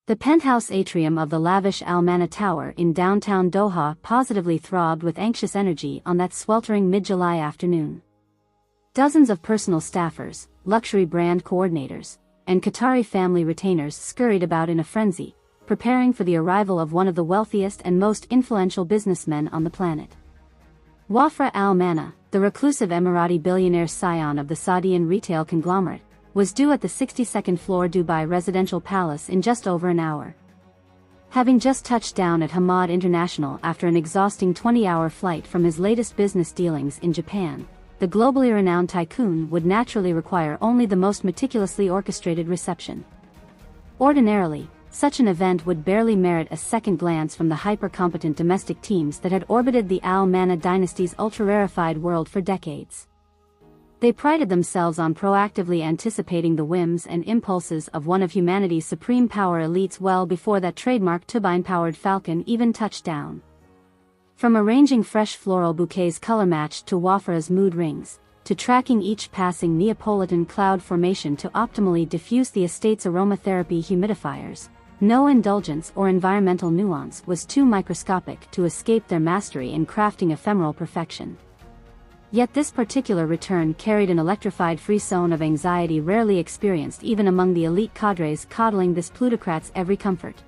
The penthouse atrium of the lavish Al Mana Tower in downtown Doha positively throbbed with anxious energy on that sweltering mid-July afternoon. Dozens of personal staffers, luxury brand coordinators, and Qatari family retainers scurried about in a frenzy, preparing for the arrival of one of the wealthiest and most influential businessmen on the planet. Wafra Al Mana, the reclusive Emirati billionaire scion of the Saudian retail conglomerate, was due at the 62nd floor Dubai residential palace in just over an hour. Having just touched down at Hamad International after an exhausting 20-hour flight from his latest business dealings in Japan, the globally renowned tycoon would naturally require only the most meticulously orchestrated reception. Ordinarily, such an event would barely merit a second glance from the hyper-competent domestic teams that had orbited the Al Mana dynasty's ultra-rarefied world for decades. They prided themselves on proactively anticipating the whims and impulses of one of humanity's supreme power elites well before that trademark turbine-powered falcon even touched down. From arranging fresh floral bouquets color-matched to Wafra's mood rings, to tracking each passing Neapolitan cloud formation to optimally diffuse the estate's aromatherapy humidifiers, no indulgence or environmental nuance was too microscopic to escape their mastery in crafting ephemeral perfection. Yet this particular return carried an electrified frisson of anxiety rarely experienced even among the elite cadres coddling this plutocrat's every comfort.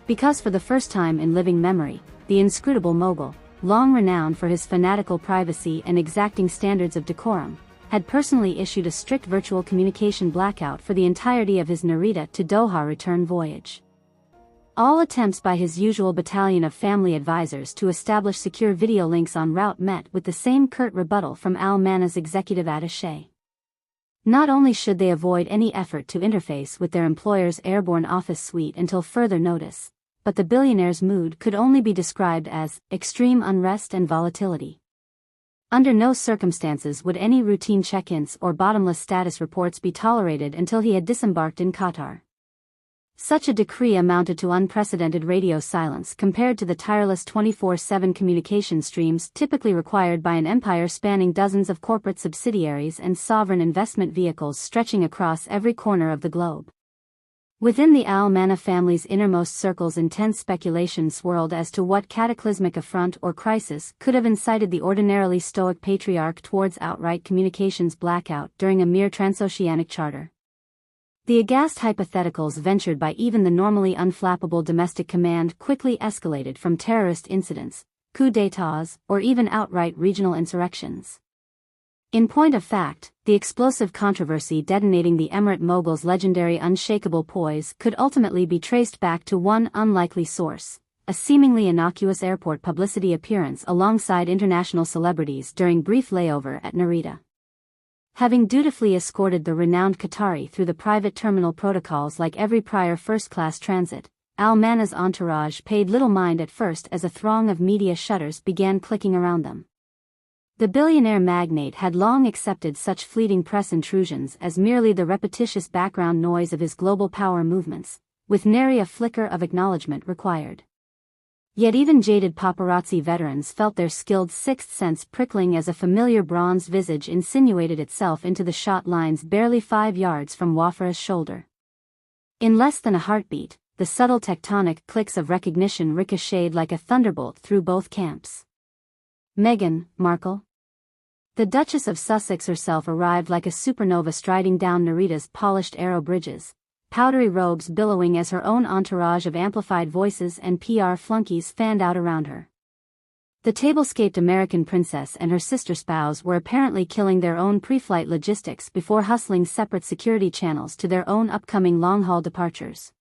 Because for the first time in living memory, the inscrutable mogul, long renowned for his fanatical privacy and exacting standards of decorum, had personally issued a strict virtual communication blackout for the entirety of his Narita to Doha return voyage. All attempts by his usual battalion of family advisors to establish secure video links en route met with the same curt rebuttal from Al Mana's executive attaché. Not only should they avoid any effort to interface with their employer's airborne office suite until further notice, but the billionaire's mood could only be described as extreme unrest and volatility. Under no circumstances would any routine check-ins or bottomless status reports be tolerated until he had disembarked in Qatar. Such a decree amounted to unprecedented radio silence compared to the tireless 24/7 communication streams typically required by an empire spanning dozens of corporate subsidiaries and sovereign investment vehicles stretching across every corner of the globe. Within the Al Mana family's innermost circles, intense speculation swirled as to what cataclysmic affront or crisis could have incited the ordinarily stoic patriarch towards outright communications blackout during a mere transoceanic charter. The aghast hypotheticals ventured by even the normally unflappable domestic command quickly escalated from terrorist incidents, coups d'états, or even outright regional insurrections. In point of fact, the explosive controversy detonating the Emirate mogul's legendary unshakable poise could ultimately be traced back to one unlikely source, a seemingly innocuous airport publicity appearance alongside international celebrities during brief layover at Narita. Having dutifully escorted the renowned Qatari through the private terminal protocols like every prior first-class transit, Al Mana's entourage paid little mind at first as a throng of media shutters began clicking around them. The billionaire magnate had long accepted such fleeting press intrusions as merely the repetitious background noise of his global power movements, with nary a flicker of acknowledgement required. Yet even jaded paparazzi veterans felt their skilled sixth sense prickling as a familiar bronzed visage insinuated itself into the shot lines barely 5 yards from Wafra's shoulder. In less than a heartbeat, the subtle tectonic clicks of recognition ricocheted like a thunderbolt through both camps. Meghan Markle. The Duchess of Sussex herself arrived like a supernova striding down Narita's polished aero bridges, powdery robes billowing as her own entourage of amplified voices and PR flunkies fanned out around her. The tablescaped American princess and her sister spouse were apparently killing their own pre-flight logistics before hustling separate security channels to their own upcoming long-haul departures.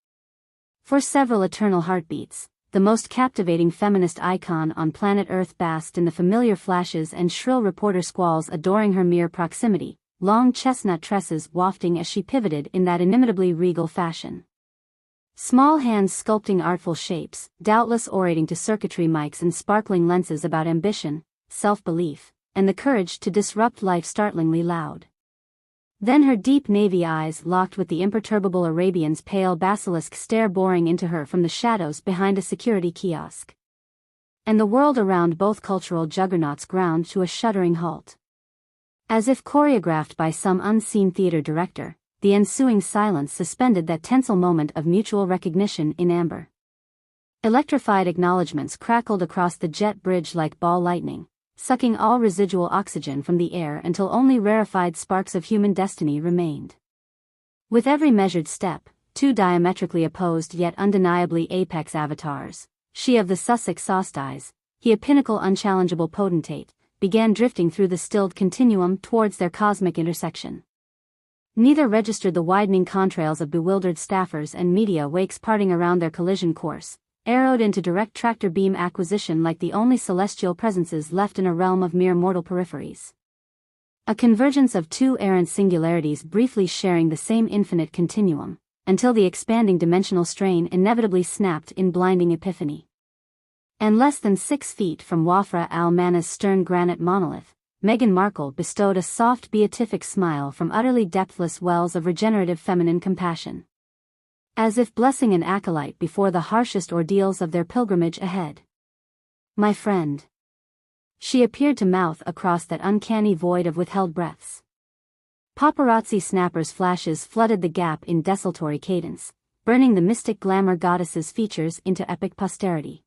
For several eternal heartbeats, the most captivating feminist icon on planet Earth basked in the familiar flashes and shrill reporter squalls adoring her mere proximity, long chestnut tresses wafting as she pivoted in that inimitably regal fashion. Small hands sculpting artful shapes, doubtless orating to circuitry mics and sparkling lenses about ambition, self-belief, and the courage to disrupt life startlingly loud. Then her deep navy eyes locked with the imperturbable Arabian's pale basilisk stare boring into her from the shadows behind a security kiosk. And the world around both cultural juggernauts ground to a shuddering halt. As if choreographed by some unseen theater director, the ensuing silence suspended that tensile moment of mutual recognition in amber. Electrified acknowledgments crackled across the jet bridge like ball lightning, sucking all residual oxygen from the air until only rarefied sparks of human destiny remained. With every measured step, two diametrically opposed yet undeniably apex avatars, she of the Sussex soft eyes, he a pinnacle unchallengeable potentate, began drifting through the stilled continuum towards their cosmic intersection. Neither registered the widening contrails of bewildered staffers and media wakes parting around their collision course, arrowed into direct tractor beam acquisition like the only celestial presences left in a realm of mere mortal peripheries. A convergence of two errant singularities briefly sharing the same infinite continuum, until the expanding dimensional strain inevitably snapped in blinding epiphany. And less than 6 feet from Wafra Al Mana's stern granite monolith, Meghan Markle bestowed a soft beatific smile from utterly depthless wells of regenerative feminine compassion. As if blessing an acolyte before the harshest ordeals of their pilgrimage ahead. "My friend," she appeared to mouth across that uncanny void of withheld breaths. Paparazzi snappers' flashes flooded the gap in desultory cadence, burning the mystic glamour goddess's features into epic posterity.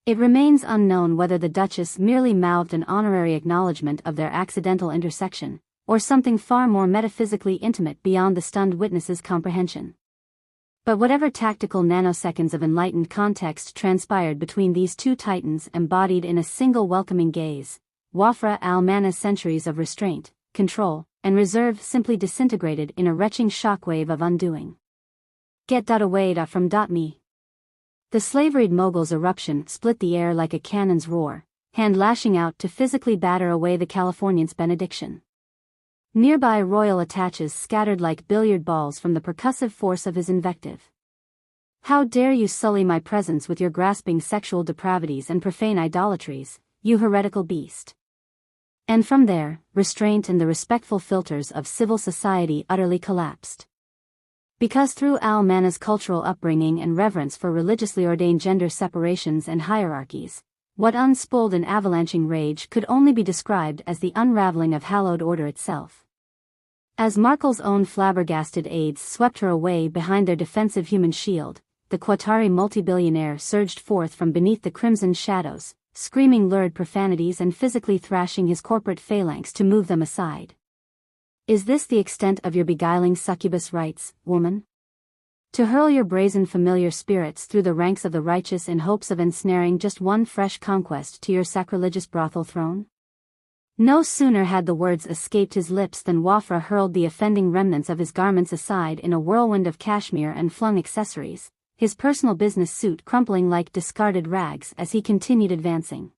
It remains unknown whether the Duchess merely mouthed an honorary acknowledgement of their accidental intersection, or something far more metaphysically intimate beyond the stunned witness's comprehension. But whatever tactical nanoseconds of enlightened context transpired between these two titans embodied in a single welcoming gaze, Wafra Al Mana's centuries of restraint, control, and reserve simply disintegrated in a retching shockwave of undoing. "Get away from me." The slaveried mogul's eruption split the air like a cannon's roar, hand lashing out to physically batter away the Californian's benediction. Nearby royal attaches scattered like billiard balls from the percussive force of his invective. "How dare you sully my presence with your grasping sexual depravities and profane idolatries, you heretical beast." And from there, restraint and the respectful filters of civil society utterly collapsed. Because through Al Mana's cultural upbringing and reverence for religiously ordained gender separations and hierarchies, what unspooled in avalanching rage could only be described as the unraveling of hallowed order itself. As Markle's own flabbergasted aides swept her away behind their defensive human shield, the Qatari multi-billionaire surged forth from beneath the crimson shadows, screaming lurid profanities and physically thrashing his corporate phalanx to move them aside. "Is this the extent of your beguiling succubus rites, woman? To hurl your brazen familiar spirits through the ranks of the righteous in hopes of ensnaring just one fresh conquest to your sacrilegious brothel throne?" No sooner had the words escaped his lips than Wafra hurled the offending remnants of his garments aside in a whirlwind of cashmere and flung accessories, his personal business suit crumpling like discarded rags as he continued advancing.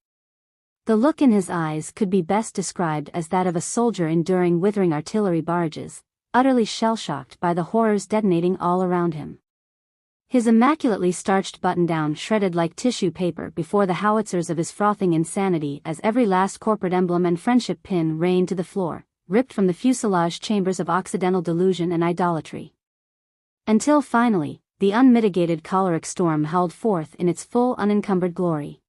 The look in his eyes could be best described as that of a soldier enduring withering artillery barrages, utterly shell-shocked by the horrors detonating all around him. His immaculately starched button-down shredded like tissue paper before the howitzers of his frothing insanity as every last corporate emblem and friendship pin rained to the floor, ripped from the fuselage chambers of occidental delusion and idolatry. Until finally, the unmitigated choleric storm howled forth in its full unencumbered glory.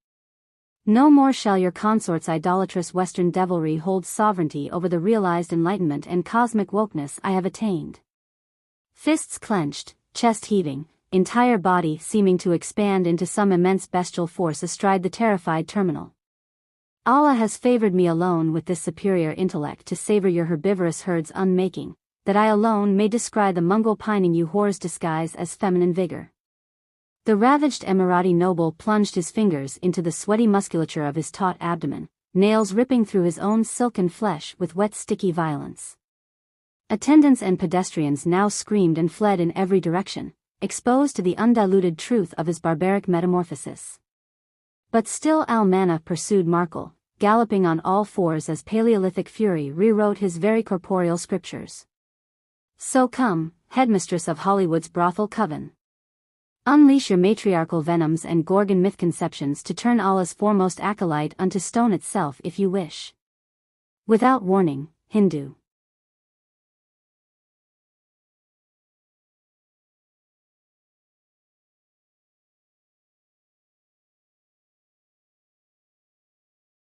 "No more shall your consort's idolatrous Western devilry hold sovereignty over the realized enlightenment and cosmic wokeness I have attained." Fists clenched, chest heaving, entire body seeming to expand into some immense bestial force astride the terrified terminal. "Allah has favored me alone with this superior intellect to savor your herbivorous herds unmaking, that I alone may descry the mongrel pining you whores disguise as feminine vigor." The ravaged Emirati noble plunged his fingers into the sweaty musculature of his taut abdomen, nails ripping through his own silken flesh with wet sticky violence. Attendants and pedestrians now screamed and fled in every direction, exposed to the undiluted truth of his barbaric metamorphosis. But still Al Mana pursued Markle, galloping on all fours as Paleolithic fury rewrote his very corporeal scriptures. "So come, headmistress of Hollywood's brothel coven. Unleash your matriarchal venoms and Gorgon myth-conceptions to turn Allah's foremost acolyte unto stone itself if you wish." Without warning, Hindu